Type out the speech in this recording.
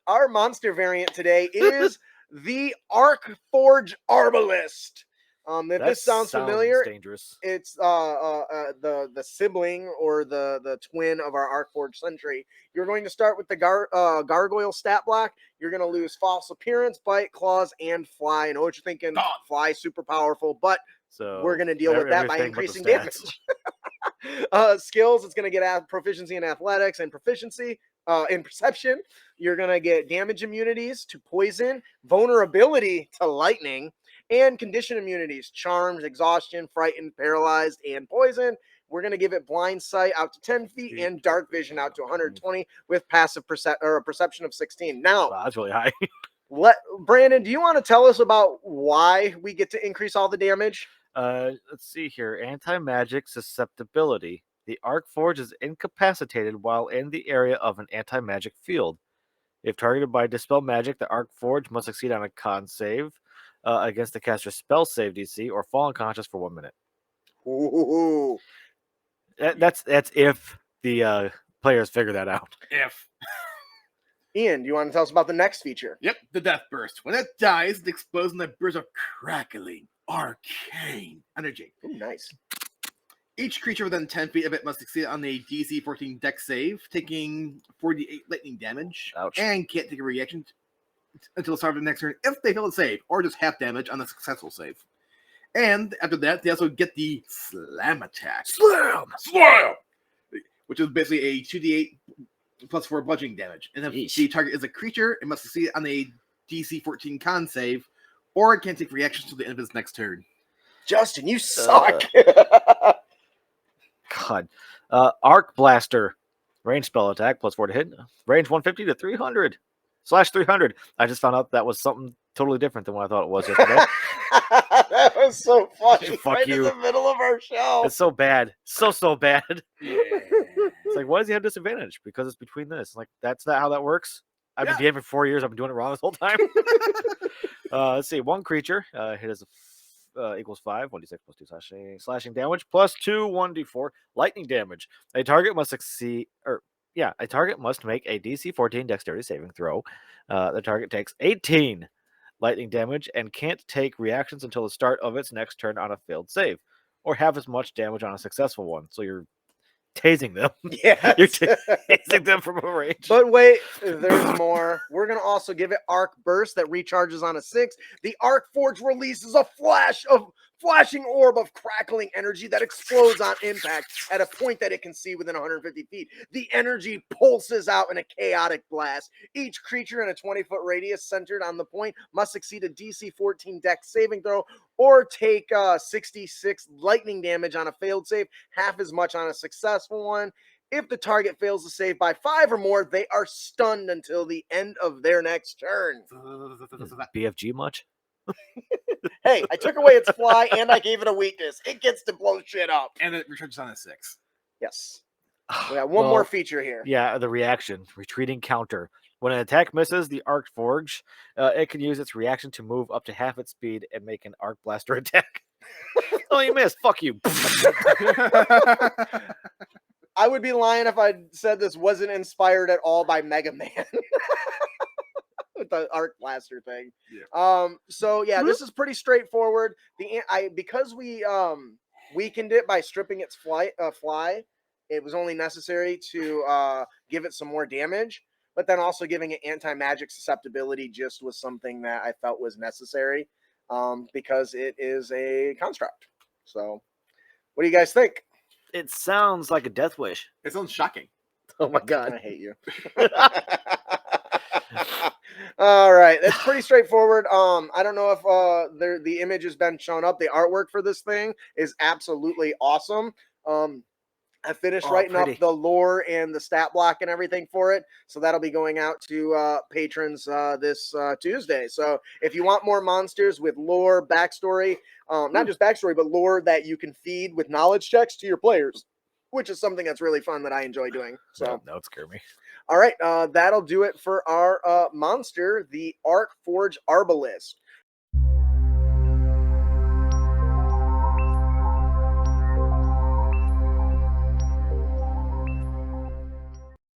our monster variant today is the Arcforge Arbalest. If That this sounds familiar, dangerous. it's the sibling or the twin of our Arcforge Sentry. You're going to start with the Gargoyle stat block. You're going to lose false appearance, bite, claws, and fly. I know what you're thinking. Fly, super powerful, but we're going to deal with that by increasing damage. Skills, it's going to get proficiency in athletics and proficiency in perception. You're going to get damage immunities to poison, vulnerability to lightning, and condition immunities, charms, exhaustion, frightened, paralyzed, and poison. We're going to give it blind sight out to 10 feet and dark vision out to 120 with passive perception of 16. Now, wow, that's really high. Brandon, do you want to tell us about why we get to increase all the damage? Let's see here. Anti-magic susceptibility. The Arcforge is incapacitated while in the area of an anti-magic field. If targeted by Dispel Magic, the Arcforge must succeed on a con save against the caster's spell save DC or fall unconscious for 1 minute. Ooh. That's if the players figure that out. If. Ian, do you want to tell us about the next feature? Yep, the Death Burst. When it dies, it explodes in a burst of crackling, arcane energy. Ooh, nice. Each creature within 10 feet of it must succeed on a DC 14 Dex save, taking 48 lightning damage. Ouch. And can't take a reaction until the start of the next turn if they fail to save, or just half damage on a successful save. And after that, they also get the Slam attack. Slam! Which is basically a 2d8 plus 4 bludgeoning damage. And if the target is a creature, it must succeed on a DC 14 con save, or it can't take reactions till the end of its next turn. Justin, you suck. God. Arc Blaster. Range spell attack, plus 4 to hit. Range 150 to 300. /300. I just found out that was something totally different than what I thought it was yesterday. That was so funny. Fuck right you. in the middle of our show. It's so bad. So bad. Yeah. It's like, why does he have disadvantage? Because it's between this. Like, that's not how that works. I've been DMing for 4 years. I've been doing it wrong this whole time. Let's see. One creature hit as equals 5, 1d6 plus 2 slashing damage, plus 2, 1d4 lightning damage. A target must make a DC 14 dexterity saving throw. The target takes 18 lightning damage and can't take reactions until the start of its next turn on a failed save, or have as much damage on a successful one. So you're tasing them. Yeah, You're tasing them from a range. But wait, there's more. We're going to also give it Arc Burst that recharges on a 6. The Arcforge releases a flashing orb of crackling energy that explodes on impact at a point that it can see within 150 feet. The energy pulses out in a chaotic blast. Each creature in a 20-foot radius centered on the point must succeed a DC 14 Dex saving throw or take 66 lightning damage on a failed save, half as much on a successful one. If the target fails to save by 5 or more, they are stunned until the end of their next turn. BFG much? Hey, I took away its fly and I gave it a weakness. It gets to blow shit up. And it recharges on a 6. Yes. We got one more feature here. Yeah, the reaction. Retreating counter. When an attack misses the Arcforge, it can use its reaction to move up to half its speed and make an Arc Blaster attack. Oh, you missed. Fuck you. I would be lying if I said this wasn't inspired at all by Mega Man. With the Arc Blaster thing. Yeah. So yeah, this is pretty straightforward. Because we weakened it by stripping its fly, it was only necessary to give it some more damage. But then also giving it anti-magic susceptibility just was something that I felt was necessary because it is a construct. So what do you guys think? It sounds like a death wish. It sounds shocking. Oh my God. I hate you. All right. That's pretty straightforward. I don't know if the image has been shown up. The artwork for this thing is absolutely awesome. I finished writing up the lore and the stat block and everything for it. So that'll be going out to patrons this Tuesday. So if you want more monsters with lore, backstory, not just backstory, but lore that you can feed with knowledge checks to your players, which is something that's really fun that I enjoy doing. So that would scare me. All right. That'll do it for our monster, the Arcforge Arbalest.